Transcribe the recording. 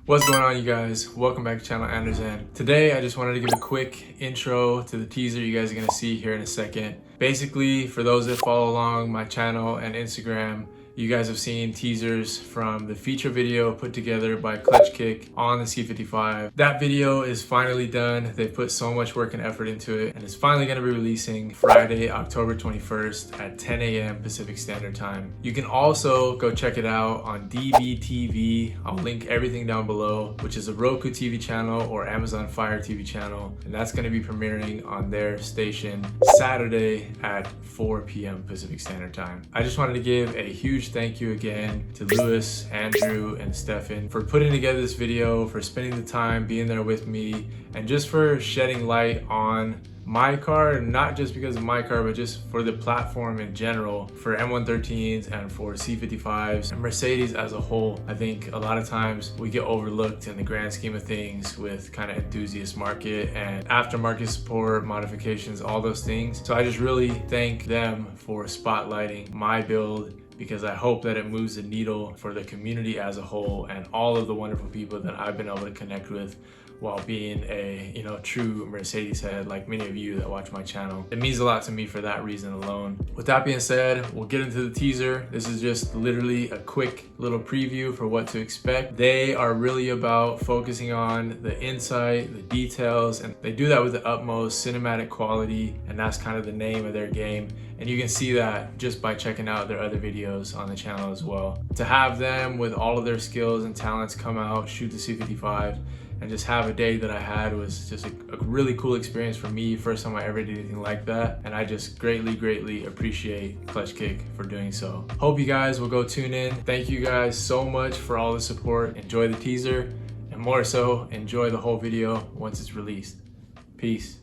What's going on, you guys? Welcome back to channel ANDERZÉN. Today I just wanted to give a quick intro to the teaser you guys are going to see here in a second. Basically, for those that follow along my channel and Instagram, you guys have seen teasers from the feature video put together by Clutch Kick on the C55. That video is finally done. They put so much work and effort into it, and it's finally going to be releasing Friday, October 21st at 10 a.m. Pacific Standard Time. You can also go check it out on DBTV. I'll link everything down below, which is a Roku TV channel or Amazon Fire TV channel, and that's going to be premiering on their station Saturday at 4 p.m. Pacific Standard Time. I just wanted to give a huge thank you again to Lewis, Andrew, and Stefan for putting together this video, for spending the time being there with me, and just for shedding light on my car, not just because of my car, but just for the platform in general, for M113s and for C55s and Mercedes as a whole. I think a lot of times we get overlooked in the grand scheme of things with kind of enthusiast market and aftermarket support, modifications, all those things. So I just really thank them for spotlighting my build, because I hope that it moves the needle for the community as a whole and all of the wonderful people that I've been able to connect with while being a true Mercedes head, like many of you that watch my channel. It means a lot to me for that reason alone. With that being said, we'll get into the teaser. This is just literally a quick little preview for what to expect. They are really about focusing on the insight, the details, and they do that with the utmost cinematic quality, and that's kind of the name of their game. And you can see that just by checking out their other videos on the channel as well. To have them with all of their skills and talents come out, shoot the C55, and just have a day that I had was just a really cool experience for me. First time I ever did anything like that. And I just greatly appreciate Clutch Kick for doing so. Hope you guys will go tune in. Thank you guys so much for all the support. Enjoy the teaser, and more so, enjoy the whole video once it's released. Peace.